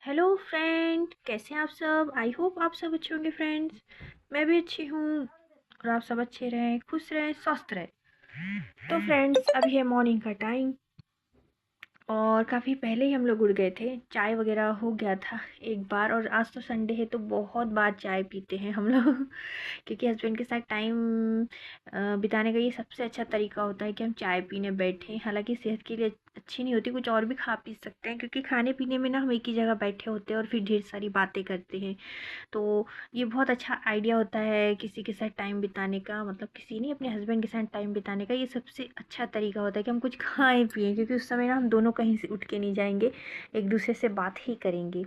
Hello friend, कैसे हैं आप सब। आई होप आप सब अच्छे होंगे फ्रेंड्स। मैं भी अच्छी हूँ और आप सब अच्छे रहें, खुश रहें, स्वस्थ रहें। तो फ्रेंड्स, अभी है मॉर्निंग का टाइम और काफ़ी पहले ही हम लोग उठ गए थे। चाय वगैरह हो गया था एक बार, और आज तो संडे है तो बहुत बार चाय पीते हैं हम लोग क्योंकि हस्बैंड के साथ टाइम बिताने का ये सबसे अच्छा तरीका होता है कि हम चाय पीने बैठें। हालांकि सेहत के लिए अच्छी नहीं होती, कुछ और भी खा पी सकते हैं, क्योंकि खाने पीने में ना हम एक ही जगह बैठे होते हैं और फिर ढेर सारी बातें करते हैं। तो ये बहुत अच्छा आइडिया होता है किसी के साथ टाइम बिताने का, मतलब किसी नहीं, अपने हस्बैंड के साथ टाइम बिताने का ये सबसे अच्छा तरीका होता है कि हम कुछ खाएं पिएं, क्योंकि उस समय ना हम दोनों कहीं से उठ के नहीं जाएंगे, एक दूसरे से बात ही करेंगे।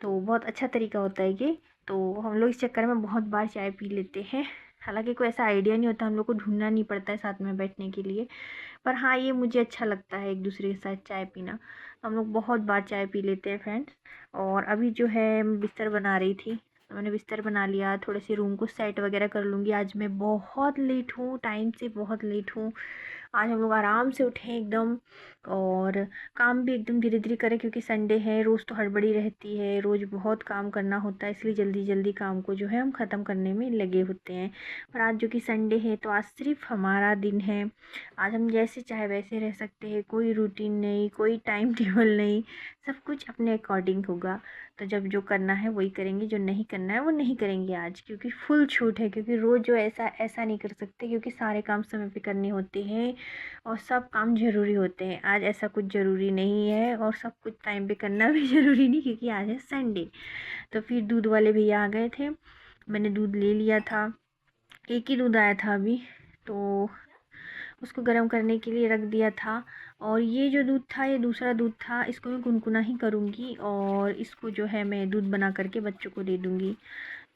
तो बहुत अच्छा तरीका होता है ये। तो हम लोग इस चक्कर में बहुत बार चाय पी लेते हैं। हालांकि कोई ऐसा आइडिया नहीं होता, हम लोग को ढूंढना नहीं पड़ता है साथ में बैठने के लिए। पर हाँ, ये मुझे अच्छा लगता है एक दूसरे के साथ चाय पीना। तो हम लोग बहुत बार चाय पी लेते हैं फ्रेंड्स। और अभी जो है मैं बिस्तर बना रही थी, तो मैंने बिस्तर बना लिया, थोड़े से रूम को सेट वगैरह कर लूँगी। आज मैं बहुत लेट हूँ, टाइम से बहुत लेट हूँ। आज हम लोग आराम से उठे एकदम, और काम भी एकदम धीरे धीरे करें, क्योंकि संडे है, रोज़ तो हड़बड़ी रहती है, रोज़ बहुत काम करना होता है, इसलिए जल्दी जल्दी काम को जो है हम ख़त्म करने में लगे होते हैं। पर आज जो कि संडे है तो आज सिर्फ हमारा दिन है। आज हम जैसे चाहे वैसे रह सकते हैं, कोई रूटीन नहीं, कोई टाइम टेबल नहीं, सब कुछ अपने अकॉर्डिंग होगा। तो जब जो करना है वही करेंगे, जो नहीं करना है वो नहीं करेंगे आज, क्योंकि फुल छूट है। क्योंकि रोज़ जो ऐसा ऐसा नहीं कर सकते, क्योंकि सारे काम समय पे करने होते हैं और सब काम ज़रूरी होते हैं। आज ऐसा कुछ ज़रूरी नहीं है और सब कुछ टाइम पे करना भी ज़रूरी नहीं, क्योंकि आज है संडे। तो फिर दूध वाले भैया आ गए थे, मैंने दूध ले लिया था, एक ही दूध आया था अभी। तो उसको गर्म करने के लिए रख दिया था। और ये जो दूध था ये दूसरा दूध था, इसको मैं गुनगुना ही करूँगी और इसको जो है मैं दूध बना करके बच्चों को दे दूँगी।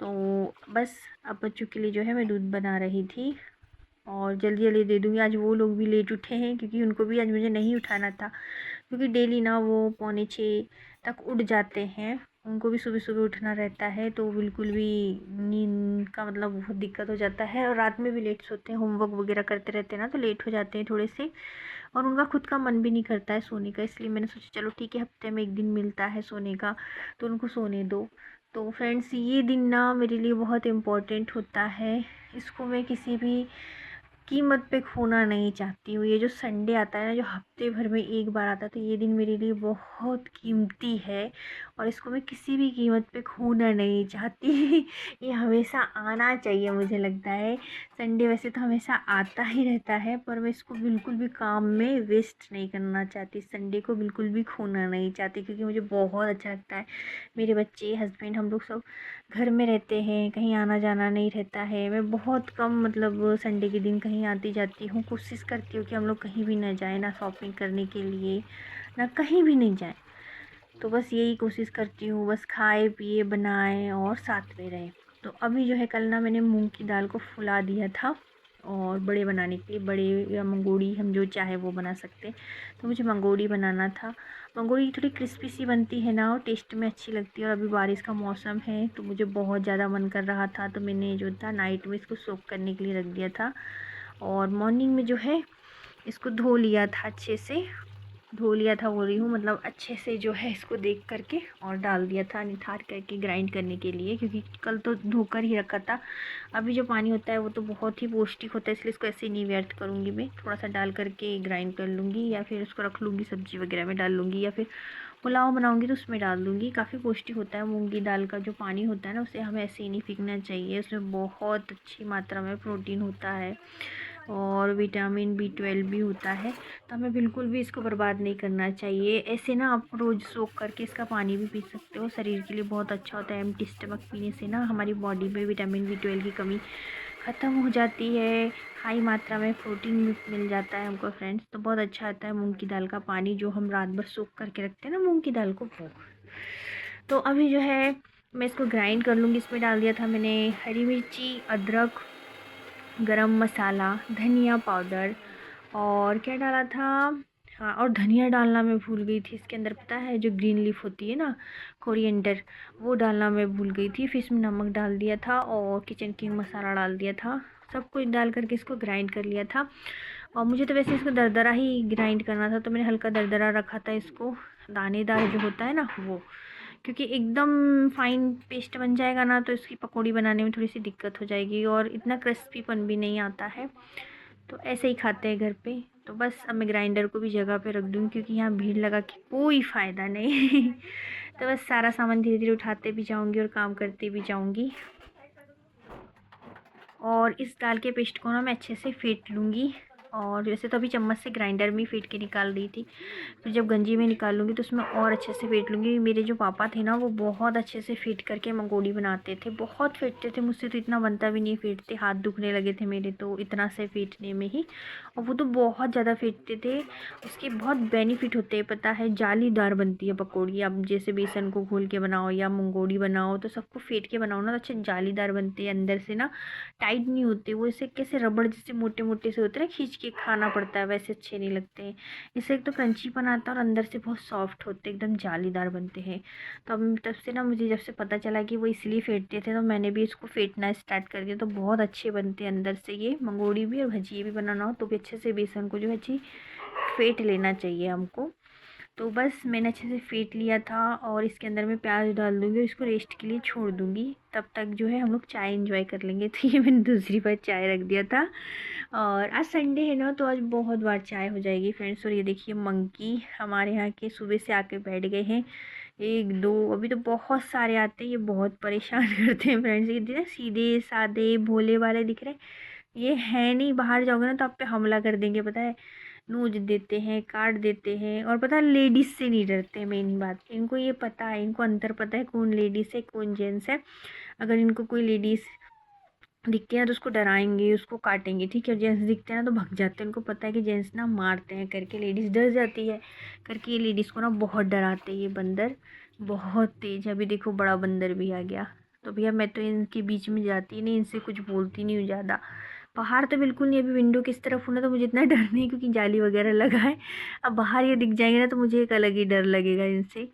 तो बस अब बच्चों के लिए जो है मैं दूध बना रही थी और जल्दी जल्दी दे दूँगी। आज वो लोग भी लेट उठे हैं, क्योंकि उनको भी आज मुझे नहीं उठाना था, क्योंकि डेली ना वो 5:45 तक उठ जाते हैं। उनको भी सुबह सुबह उठना रहता है, तो बिल्कुल भी नींद का मतलब बहुत दिक्कत हो जाता है, और रात में भी लेट सोते हैं, होमवर्क वगैरह करते रहते हैं ना, तो लेट हो जाते हैं थोड़े से। और उनका खुद का मन भी नहीं करता है सोने का, इसलिए मैंने सोचा चलो ठीक है, हफ्ते में एक दिन मिलता है सोने का, तो उनको सोने दो। तो फ्रेंड्स, ये दिन ना मेरे लिए बहुत इम्पोर्टेंट होता है, इसको मैं किसी भी कीमत पे खोना नहीं चाहती हूँ। ये जो संडे आता है ना, जो हफ्ते भर में एक बार आता है, तो ये दिन मेरे लिए बहुत कीमती है और इसको मैं किसी भी कीमत पे खोना नहीं चाहती ये हमेशा आना चाहिए, मुझे लगता है। संडे वैसे तो हमेशा आता ही रहता है, पर मैं इसको बिल्कुल भी काम में वेस्ट नहीं करना चाहती, संडे को बिल्कुल भी खोना नहीं चाहती, क्योंकि मुझे बहुत अच्छा लगता है। मेरे बच्चे, हस्बैंड, हम लोग सब घर में रहते हैं, कहीं आना जाना नहीं रहता है। मैं बहुत कम, मतलब संडे के दिन कहीं आती जाती हूँ। कोशिश करती हूँ कि हम लोग कहीं भी ना जाएं, ना शॉपिंग करने के लिए, ना कहीं भी नहीं जाएं। तो बस यही कोशिश करती हूँ, बस खाए पिए बनाएं और साथ में रहें। तो अभी जो है, कल ना मैंने मूंग की दाल को फुला दिया था और बड़े बनाने के लिए, बड़े या मंगोड़ी, हम जो चाहे वो बना सकते हैं। तो मुझे मंगोड़ी बनाना था। मंगोड़ी थोड़ी क्रिस्पी सी बनती है ना, और टेस्ट में अच्छी लगती है, और अभी बारिश का मौसम है तो मुझे बहुत ज़्यादा मन कर रहा था, तो मैंने जो था नाइट में इसको सोक करने के लिए रख दिया था। और मॉर्निंग में जो है इसको धो लिया था, अच्छे से धो लिया था बोल रही हूँ, मतलब अच्छे से जो है इसको देख करके और डाल दिया था निथार करके ग्राइंड करने के लिए, क्योंकि कल तो धोकर ही रखा था। अभी जो पानी होता है वो तो बहुत ही पौष्टिक होता है, इसलिए इसको ऐसे नहीं व्यर्थ करूँगी, मैं थोड़ा सा डाल करके ग्राइंड कर लूँगी, या फिर उसको रख लूँगी सब्ज़ी वगैरह में डाल लूँगी, या फिर पुलाव बनाऊँगी तो उसमें डाल दूँगी। काफ़ी पौष्टिक होता है मूँग की दाल का जो पानी होता है ना, उसे हमें ऐसे ही नहीं फेंकना चाहिए, उसमें बहुत अच्छी मात्रा में प्रोटीन होता है और विटामिन B12 भी होता है। तो हमें बिल्कुल भी इसको बर्बाद नहीं करना चाहिए। ऐसे ना आप रोज़ सोख करके इसका पानी भी पी सकते हो, शरीर के लिए बहुत अच्छा होता है। एम्प्टी स्टमक पीने से ना हमारी बॉडी में विटामिन B12 की कमी ख़त्म हो जाती है, हाई मात्रा में प्रोटीन भी मिल जाता है हमको फ्रेंड्स। तो बहुत अच्छा आता है मूंग की दाल का पानी, जो हम रात भर सोख करके रखते हैं ना मूंग की दाल को, वो। तो अभी जो है मैं इसको ग्राइंड कर लूँगी। इसमें डाल दिया था मैंने हरी मिर्ची, अदरक, गरम मसाला, धनिया पाउडर, और क्या डाला था, हाँ, और धनिया डालना मैं भूल गई थी। इसके अंदर पता है जो ग्रीन लीफ होती है ना, कोरिएंडर, वो डालना मैं भूल गई थी। फिर इसमें नमक डाल दिया था और किचन किंग मसाला डाल दिया था। सब कुछ डाल करके इसको ग्राइंड कर लिया था। और मुझे तो वैसे इसको दरदरा ही ग्राइंड करना था, तो मैंने हल्का दरदरा रखा था इसको, दानेदार जो होता है ना वो, क्योंकि एकदम फाइन पेस्ट बन जाएगा ना तो इसकी पकौड़ी बनाने में थोड़ी सी दिक्कत हो जाएगी और इतना क्रिस्पीपन भी नहीं आता है। तो ऐसे ही खाते हैं घर पे। तो बस अब मैं ग्राइंडर को भी जगह पे रख दूँ क्योंकि यहाँ भीड़ लगा के कोई फ़ायदा नहीं। तो बस सारा सामान धीरे धीरे उठाते भी जाऊँगी और काम करते भी जाऊँगी। और इस दाल के पेस्ट को ना मैं अच्छे से फेंट लूँगी। और वैसे तो अभी चम्मच से ग्राइंडर में फेंट के निकाल रही थी, फिर जब गंजी में निकाल लूँगी तो उसमें और अच्छे से फेंट लूँगी। मेरे जो पापा थे ना वो बहुत अच्छे से फेंट करके मंगोड़ी बनाते थे, बहुत फेंटते थे। मुझसे तो इतना बनता भी नहीं फेंटते, हाथ दुखने लगे थे मेरे तो इतना से फेंटने में ही। और वो तो बहुत ज़्यादा फेंटते थे। उसके बहुत बेनिफिट होते हैं पता है, जालीदार बनती है पकौड़ी। अब जैसे बेसन को घोल के बनाओ या मंगोड़ी बनाओ तो सबको फेंट के बनाओ ना तो अच्छे जालीदार बनते हैं, अंदर से ना टाइट नहीं होते। वो ऐसे कैसे रबड़ जैसे मोटे मोटे से होते हैं ना, खींच के खाना पड़ता है, वैसे अच्छे नहीं लगते हैं। इससे एक तो क्रंचीपन आता है और अंदर से बहुत सॉफ्ट होते हैं, एकदम जालीदार बनते हैं। तो अब तब से ना मुझे जब से पता चला कि वो इसलिए फेंटते थे तो मैंने भी इसको फेंटना स्टार्ट कर दिया। तो बहुत अच्छे बनते हैं अंदर से ये मंगोड़ी भी। और भजिए भी बनाना हो तो भी अच्छे से बेसन को जो है अच्छी फेंट लेना चाहिए हमको। तो बस मैंने अच्छे से फेंट लिया था और इसके अंदर मैं प्याज डाल दूँगी और इसको रेस्ट के लिए छोड़ दूँगी। तब तक जो है हम लोग चाय एंजॉय कर लेंगे। तो ये मैंने दूसरी बार चाय रख दिया था। और आज संडे है ना तो आज बहुत बार चाय हो जाएगी फ्रेंड्स। और ये देखिए मंकी हमारे यहाँ के सुबह से आके बैठ गए हैं, एक दो अभी तो बहुत सारे आते हैं। ये बहुत परेशान करते हैं फ्रेंड्स। ये सीधे सादे भोले वाले दिख रहे हैं, ये है नहीं। बाहर जाओगे ना तो आप पे हमला कर देंगे पता है, नोच देते हैं, काट देते हैं। और पता है लेडीज़ से नहीं डरते, मेन बात इनको ये पता है, इनको अंतर पता है कौन लेडीज़ है कौन जेंट्स है। अगर इनको कोई लेडीज़ दिखते हैं तो उसको डराएंगे, उसको काटेंगे, ठीक है। जेंट्स दिखते हैं ना तो भग जाते हैं, उनको पता है कि जेंट्स ना मारते हैं करके, लेडीज़ डर जाती है करके। ये लेडीज़ को ना बहुत डराते हैं ये बंदर, बहुत तेज है। अभी देखो बड़ा बंदर भी आ गया। तो भैया मैं तो इनके बीच में जाती नहीं, इनसे कुछ बोलती नहीं हूँ ज़्यादा। बाहर तो बिल्कुल नहीं, अभी विंडो किस तरफ हूँ ना तो मुझे इतना डर नहीं क्योंकि जाली वगैरह लगा है। अब बाहर ये दिख जाएंगे ना तो मुझे एक अलग ही डर लगेगा इनसे।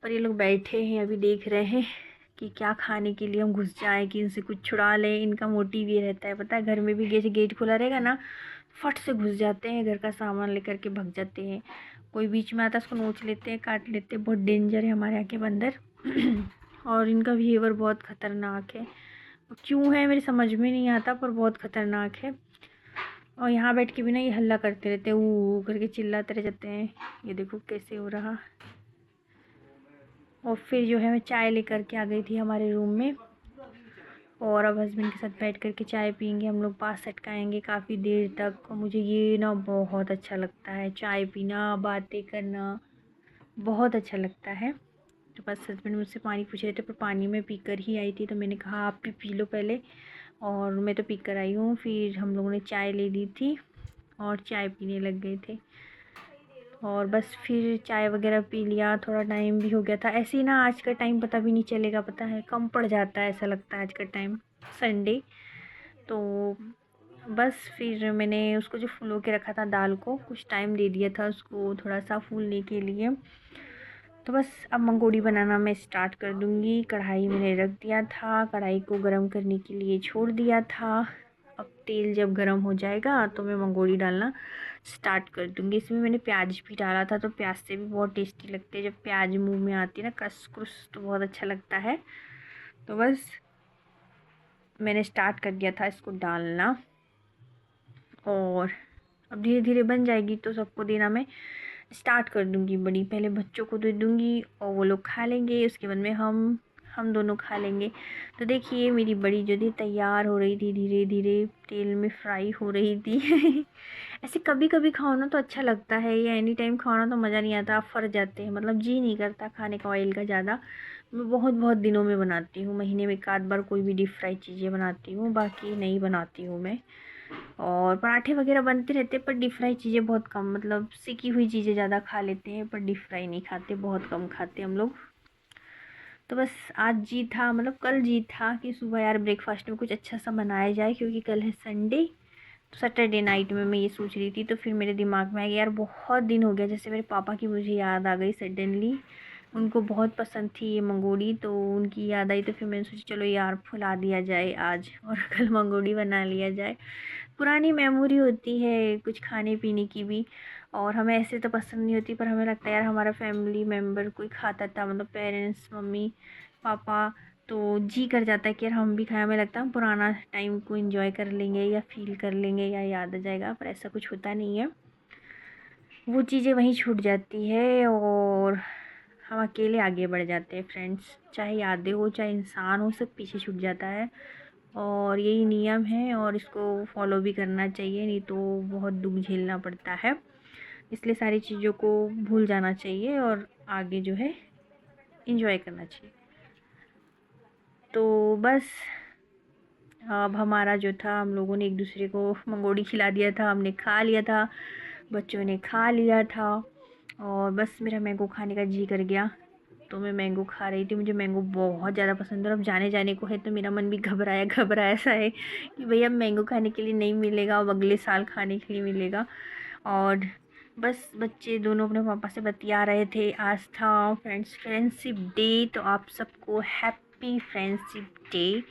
पर ये लोग बैठे हैं अभी देख रहे हैं कि क्या खाने के लिए हम घुस जाएं कि इनसे कुछ छुड़ा लें। इनका मोटिव ये रहता है पता है, घर में भी जैसे गेट खुला रहेगा ना फट से घुस जाते हैं, घर का सामान लेकर के भग जाते हैं। कोई बीच में आता है उसको नोच लेते हैं, काट लेते हैं। बहुत डेंजर है हमारे यहाँ के बंदर। और इनका बिहेवियर बहुत ख़तरनाक है, क्यों है मेरी समझ में नहीं आता पर बहुत ख़तरनाक है। और यहाँ बैठ के भी ना ये हल्ला करते रहते हैं, ऊ करके चिल्लाते रह जाते हैं। ये देखो कैसे हो रहा। और फिर जो है मैं चाय लेकर के आ गई थी हमारे रूम में। और अब हस्बैंड के साथ बैठ कर के चाय पियेंगे हम लोग, पास सटकाएँगे काफ़ी देर तक। और मुझे ये ना बहुत अच्छा लगता है, चाय पीना, बातें करना बहुत अच्छा लगता है। तो बस हस्बैंड मुझसे पानी पूछ रहे थे पर पानी में पी कर ही आई थी, तो मैंने कहा आप भी पी लो पहले। और मैं तो पी कर आई हूँ। फिर हम लोगों ने चाय ले ली थी और चाय पीने लग गए थे। और बस फिर चाय वगैरह पी लिया, थोड़ा टाइम भी हो गया था। ऐसे ही ना आज का टाइम पता भी नहीं चलेगा, पता है कम पड़ जाता है, ऐसा लगता है आज का टाइम संडे। तो बस फिर मैंने उसको जो फुलो के रखा था दाल को, कुछ टाइम दे दिया था उसको थोड़ा सा फूलने के लिए। तो बस अब मंगोड़ी बनाना मैं स्टार्ट कर दूँगी। कढ़ाई मैंने रख दिया था, कढ़ाई को गरम करने के लिए छोड़ दिया था। अब तेल जब गरम हो जाएगा तो मैं मंगोड़ी डालना स्टार्ट कर दूँगी। इसमें मैंने प्याज भी डाला था, तो प्याज से भी बहुत टेस्टी लगते हैं। जब प्याज मुंह में आती है ना कस कुस तो बहुत अच्छा लगता है। तो बस मैंने स्टार्ट कर दिया था इसको डालना। और अब धीरे धीरे बन जाएगी तो सबको देना मैं स्टार्ट कर दूँगी बड़ी। पहले बच्चों को दे दूँगी और वो लोग खा लेंगे, उसके बाद में हम दोनों खा लेंगे। तो देखिए मेरी बड़ी जो थी तैयार हो रही थी, धीरे धीरे तेल में फ्राई हो रही थी। ऐसे कभी कभी खाओ ना तो अच्छा लगता है, या एनी टाइम खाओ ना तो मज़ा नहीं आता, आप फर जाते हैं, मतलब जी नहीं करता खाने का ऑयल का ज़्यादा। मैं बहुत बहुत दिनों में बनाती हूँ, महीने में एक आध बार कोई भी डीप फ्राई चीज़ें बनाती हूँ, बाकी नहीं बनाती हूँ मैं। और पराठे वगैरह बनते रहते पर डीप फ्राई चीज़ें बहुत कम, मतलब सिकी हुई चीज़ें ज़्यादा खा लेते हैं पर डीप फ्राई नहीं खाते, बहुत कम खाते हम लोग। तो बस आज जी था, मतलब कल जी था कि सुबह यार ब्रेकफास्ट में कुछ अच्छा सा बनाया जाए क्योंकि कल है संडे। तो सैटरडे नाइट में मैं ये सोच रही थी, तो फिर मेरे दिमाग में आ गया यार बहुत दिन हो गया, जैसे मेरे पापा की मुझे याद आ गई सडनली। उनको बहुत पसंद थी ये मंगोड़ी, तो उनकी याद आई तो फिर मैंने सोचा चलो यार फुला दिया जाए आज और कल मंगोड़ी बना लिया जाए। पुरानी मेमोरी होती है कुछ खाने पीने की भी। और हमें ऐसे तो पसंद नहीं होती, पर हमें लगता है यार हमारा फैमिली मेम्बर कोई खाता था, मतलब पेरेंट्स, मम्मी पापा, तो जी कर जाता है कि यार हम भी खाएं। हमें लगता है हम पुराना टाइम को एंजॉय कर लेंगे या फील कर लेंगे या याद आ जाएगा, पर ऐसा कुछ होता नहीं है। वो चीज़ें वहीं छूट जाती है और हम अकेले आगे बढ़ जाते हैं फ्रेंड्स। चाहे यादें हो चाहे इंसान हो, सब पीछे छूट जाता है। और यही नियम है और इसको फॉलो भी करना चाहिए, नहीं तो बहुत दुख झेलना पड़ता है। इसलिए सारी चीज़ों को भूल जाना चाहिए और आगे जो है एंजॉय करना चाहिए। तो बस अब हमारा जो था, हम लोगों ने एक दूसरे को मंगोड़ी खिला दिया था, हमने खा लिया था, बच्चों ने खा लिया था और बस मेरा मैंगो खाने का जी कर गया, तो मैं मैंगो खा रही थी। मुझे मैंगो बहुत ज़्यादा पसंद है और अब जाने जाने को है तो मेरा मन भी घबराया घबराया सा है कि भैया मैंगो खाने के लिए नहीं मिलेगा, अब अगले साल खाने के लिए मिलेगा। और बस बच्चे दोनों अपने पापा से बतिया रहे थे। आज था फ्रेंडशिप डे, तो आप सबको हैप्पी फ्रेंडशिप डे,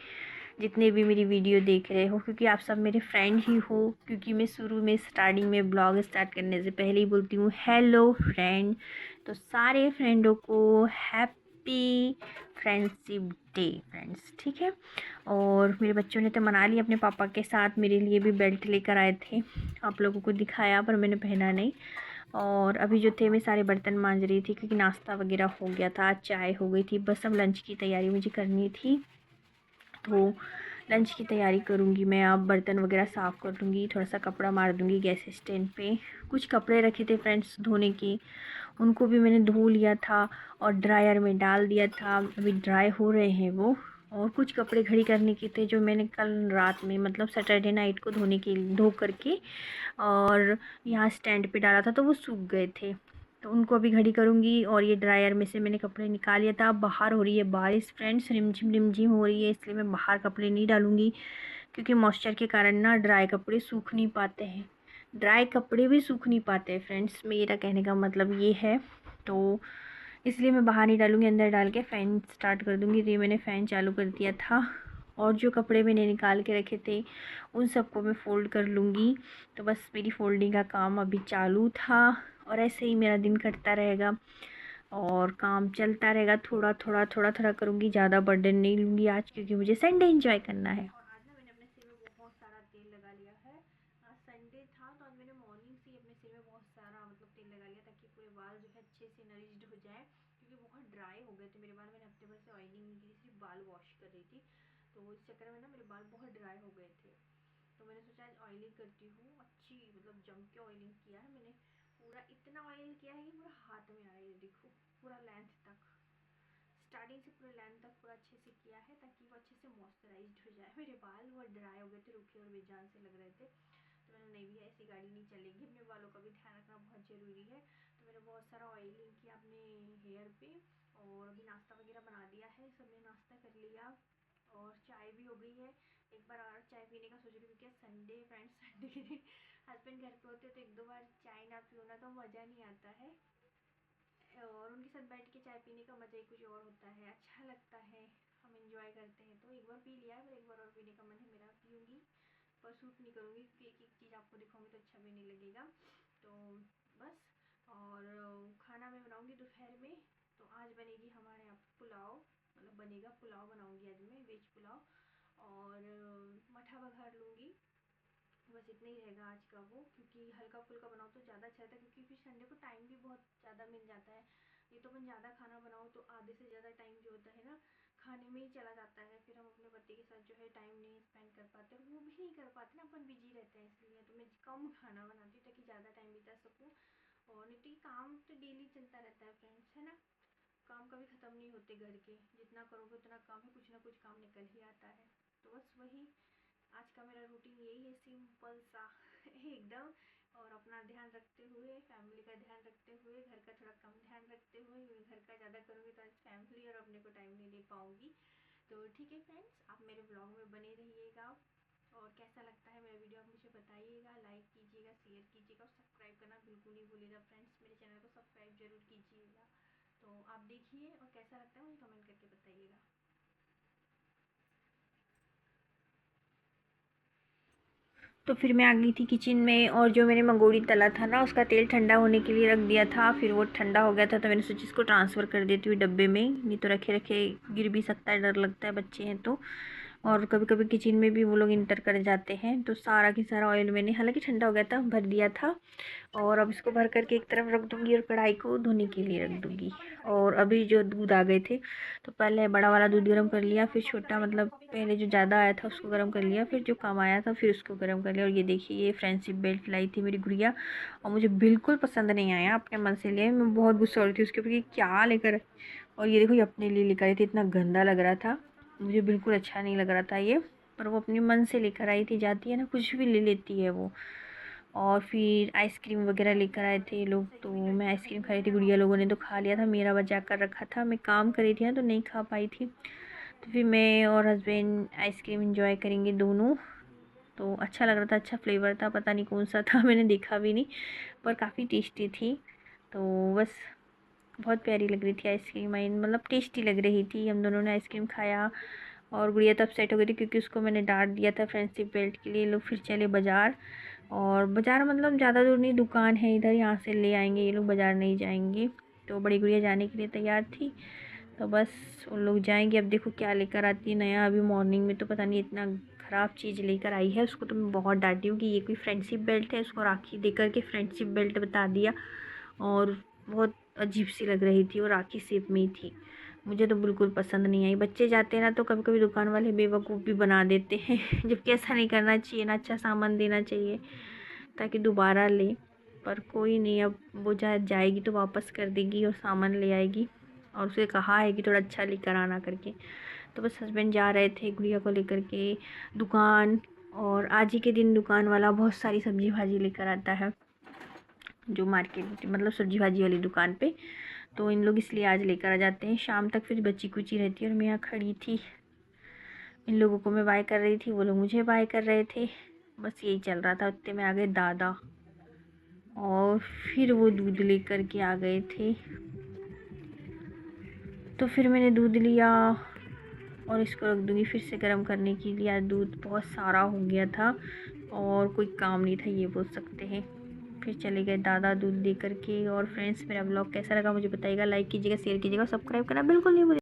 जितने भी मेरी वीडियो देख रहे हो, क्योंकि आप सब मेरे फ्रेंड ही हो। क्योंकि मैं शुरू में स्टार्टिंग में ब्लॉग स्टार्ट करने से पहले ही बोलती हूँ हेलो फ्रेंड, तो सारे फ्रेंडों को हैप्पी फ्रेंडशिप डे फ्रेंड्स, ठीक है। और मेरे बच्चों ने तो मना लिया अपने पापा के साथ, मेरे लिए भी बेल्ट लेकर आए थे, आप लोगों को दिखाया पर मैंने पहना नहीं। और अभी जो थे मैं सारे बर्तन मांज रही थी, क्योंकि नाश्ता वगैरह हो गया था, चाय हो गई थी, बस अब लंच की तैयारी मुझे करनी थी। तो लंच की तैयारी करूँगी मैं, अब बर्तन वगैरह साफ़ कर दूँगी, थोड़ा सा कपड़ा मार दूँगी गैस स्टैंड पे। कुछ कपड़े रखे थे फ्रेंड्स धोने के, उनको भी मैंने धो लिया था और ड्रायर में डाल दिया था, अभी ड्राई हो रहे हैं वो। और कुछ कपड़े घड़ी करने के थे जो मैंने कल रात में, मतलब सैटरडे नाइट को धो करके और यहाँ स्टैंड पे डाला था, तो वो सूख गए थे, तो उनको अभी घड़ी करूँगी। और ये ड्रायर में से मैंने कपड़े निकाल लिया था। अब बाहर हो रही है बारिश फ्रेंड्स, रिमझिम हो रही है, इसलिए मैं बाहर कपड़े नहीं डालूँगी, क्योंकि मॉइस्चर के कारण ना ड्राई कपड़े सूख नहीं पाते हैं, ड्राई कपड़े भी सूख नहीं पाते हैं फ्रेंड्स, मेरा कहने का मतलब ये है। तो इसलिए मैं बाहर नहीं डालूँगी, अंदर डाल के फ़ैन स्टार्ट कर दूँगी। तो ये मैंने फ़ैन चालू कर दिया था और जो कपड़े मैंने निकाल के रखे थे उन सबको मैं फ़ोल्ड कर लूँगी। तो बस मेरी फ़ोल्डिंग का काम अभी चालू था और ऐसे ही मेरा दिन कटता रहेगा और काम चलता रहेगा, थोड़ा थोड़ा करूँगी, ज़्यादा बर्डन नहीं लूँगी आज, क्योंकि मुझे संडे एंजॉय करना है। और आज ना मैंने अपने सिर में बहुत सारा तेल लगा लिया है। आज संडे था तो आज मैंने मॉर्निंग से ही अपने सिर में बहुत सारा मतलब तेल लगा लिया, ताकि पूरे बाल जो है अच्छे से नरिश्ड हो जाए, क्योंकि बहुत ड्राई हो गए थे मेरे बाल। मैंने हफ्ते भर से ऑयलिंग नहीं की, सिर्फ बाल वॉश कर रही थी, तो इस चक्कर में ना मेरे बाल बहुत ड्राई हो गए थे। तो मैंने सोचा आज ऑयलिंग करती हूँ, अच्छी मतलब जम के ऑयलिंग किया है मैंने, पूरा इतना ऑयल किया है कि पूरा हाथ में आ रहा है, देखो पूरा लेंथ तक, स्टार्टिंग से पूरे लेंथ तक पूरा अच्छे से किया है, ताकि वो अच्छे से मॉइस्चराइज्ड हो जाए। मेरे बाल बहुत ड्राई हो गए थे, रूखे और बेजान से लग रहे थे, तो मैंने नहीं भी ऐसी गाड़ी नहीं चलेगी, अपने बालों का भी ध्यान रखना बहुत ज़रूरी है। तो मैंने बहुत सारा ऑयलिंग किया अपने हेयर पे और अभी नाश्ता वगैरह बना दिया है, सब ने नाश्ता कर लिया और चाय भी हो गई है। एक बार और चाय पीने का सोच रही हूँ, क्योंकि संडे फ्रेंड्स, संडे के दिन हस्बैंड घर पे होते हैं, तो एक दो बार चाय ना पियो ना तो मज़ा नहीं आता है, और उनके साथ बैठ के चाय पीने का मज़ा ही कुछ और होता है, अच्छा लगता है, हम इंजॉय करते हैं। तो एक बार पी लिया है, पर एक बार और पीने का मन है मेरा, पीऊँगी, पर सूट नहीं करूँगी, क्योंकि एक एक चीज़ आपको दिखाऊँगी तो अच्छा भी नहीं लगेगा। तो बस, और खाना मैं बनाऊँगी दोपहर में, तो आज बनेगी हमारे यहाँ पुलाव, मतलब बनेगा पुलाव, बनाऊँगी आज मैं वेज पुलाव, और मठा बघार लूँगी। बस इतना ही रहेगा आज का वो, क्योंकि हल्का फुल्का बनाओ तो ज़्यादा अच्छा रहता है, क्योंकि फिर संडे को टाइम भी बहुत ज़्यादा मिल जाता है। ये तो अपन ज़्यादा खाना बनाओ तो आधे से ज़्यादा टाइम जो होता है ना खाने में ही चला जाता है, फिर हम अपने पति के साथ जो है टाइम नहीं स्पेंड कर पाते, और वो भी नहीं कर पाते ना, अपन बिजी रहते हैं, इसलिए तो मैं कम खाना बनाती हूँ ताकि ज़्यादा टाइम बिता सकूँ। और नहीं तो ये काम तो डेली चलता रहता है फ्रेंड्स, है ना, काम कभी ख़त्म नहीं होते घर के, जितना करोगे उतना काम है, कुछ ना कुछ काम निकल ही आता है। तो बस वही आज का मेरा रूटीन यही है, सिंपल सा एकदम, और अपना ध्यान रखते हुए, फैमिली का ध्यान रखते हुए, घर का थोड़ा कम ध्यान रखते हुए, क्योंकि घर का ज़्यादा करूँगी तो आज फैमिली और अपने को टाइम नहीं दे पाऊँगी। तो ठीक है फ्रेंड्स, आप मेरे ब्लॉग में बने रहिएगा, और कैसा लगता है मेरा वीडियो आप मुझे बताइएगा, लाइक कीजिएगा, शेयर कीजिएगा और सब्सक्राइब करना बिल्कुल नहीं भूलिएगा फ्रेंड्स, मेरे चैनल को सब्सक्राइब जरूर कीजिएगा। तो आप देखिए और कैसा लगता है मुझे कमेंट करके बताइएगा। तो फिर मैं आ गई थी किचन में और जो मैंने मंगोड़ी तला था ना उसका तेल ठंडा होने के लिए रख दिया था। फिर वो ठंडा हो गया था तो मैंने सोचा इसको ट्रांसफ़र कर देती हूँ डब्बे में, नहीं तो रखे रखे गिर भी सकता है, डर लगता है, बच्चे हैं तो। और कभी कभी किचन में भी वो लोग इंटर कर जाते हैं। तो सारा की सारा ऑयल मैंने, हालांकि ठंडा हो गया था, भर दिया था। और अब इसको भर करके एक तरफ रख दूँगी और कढ़ाई को धोने के लिए रख दूँगी। और अभी जो दूध आ गए थे तो पहले बड़ा वाला दूध गर्म कर लिया, फिर छोटा मतलब पहले जो ज़्यादा आया था उसको गर्म कर लिया, फिर जो कम आया था फिर उसको गर्म कर लिया। और ये देखिए ये फ्रेंडशिप बेल्ट लाई थी मेरी गुड़िया और मुझे बिल्कुल पसंद नहीं आया, अपने मन से लिया। मैं बहुत गुस्सा हो रही थी उसके ऊपर कि क्या लेकर। और ये देखो ये अपने लिए लेकर आई थी, इतना गंदा लग रहा था, मुझे बिल्कुल अच्छा नहीं लग रहा था ये। पर वो अपने मन से लेकर आई थी, जाती है ना कुछ भी ले लेती है वो। और फिर आइसक्रीम वगैरह लेकर आए थे लोग, तो मैं आइसक्रीम खा रही थी, गुड़िया लोगों ने तो खा लिया था, मेरा बचा कर रखा था, मैं काम कर रही थी ना तो नहीं खा पाई थी। तो फिर मैं और हस्बैंड आइसक्रीम इंजॉय करेंगे दोनों। तो अच्छा लग रहा था, अच्छा फ्लेवर था, पता नहीं कौन सा था मैंने देखा भी नहीं, पर काफ़ी टेस्टी थी। तो बस बहुत प्यारी लग रही थी आइसक्रीम, आई मतलब टेस्टी लग रही थी। हम दोनों ने आइसक्रीम खाया और गुड़िया तब सेट हो गई थी क्योंकि उसको मैंने डांट दिया था फ्रेंडशिप बेल्ट के लिए। लोग फिर चले बाज़ार, और बाज़ार मतलब ज़्यादा दूर नहीं, दुकान है इधर, यहाँ से ले आएंगे ये लोग, बाज़ार नहीं जाएंगे। तो बड़ी गुड़िया जाने के लिए तैयार थी, तो बस उन लोग जाएंगे। अब देखो क्या लेकर आती है नया। अभी मॉर्निंग में तो पता नहीं इतना ख़राब चीज़ लेकर आई है, उसको तो मैं बहुत डांटी हूँ कि ये कोई फ्रेंडशिप बेल्ट है, उसको राखी दे करके फ्रेंडशिप बेल्ट बता दिया। और बहुत अजीब सी लग रही थी और राखी शेप में ही थी, मुझे तो बिल्कुल पसंद नहीं आई। बच्चे जाते हैं ना तो कभी कभी दुकान वाले बेवकूफ़ भी बना देते हैं जबकि ऐसा नहीं करना चाहिए ना, अच्छा सामान देना चाहिए ताकि दोबारा ले। पर कोई नहीं, अब वो जाएगी तो वापस कर देगी और सामान ले आएगी। और उसे कहा है कि थोड़ा अच्छा लेकर आना करके। तो बस हस्बैंड जा रहे थे गुड़िया को लेकर के दुकान। और आज ही के दिन दुकान वाला बहुत सारी सब्जी भाजी लेकर आता है, जो मार्केट मतलब सब्जी भाजी वाली दुकान पे। तो इन लोग इसलिए आज लेकर आ जाते हैं, शाम तक फिर बची कुची रहती है। और मैं यहाँ खड़ी थी, इन लोगों को मैं बाय कर रही थी, वो लोग मुझे बाय कर रहे थे, बस यही चल रहा था। उतने में आ गए दादा और फिर वो दूध लेकर के आ गए थे। तो फिर मैंने दूध लिया और इसको रख दूँगी फिर से गर्म करने के लिए। आज दूध बहुत सारा हो गया था और कोई काम नहीं था ये बोल सकते हैं। फिर चले गए दादा दूध दे करके। और फ्रेंड्स मेरा ब्लॉग कैसा लगा मुझे बताइएगा, लाइक कीजिएगा, शेयर कीजिएगा, सब्सक्राइब करना बिल्कुल नहीं भूलिएगा।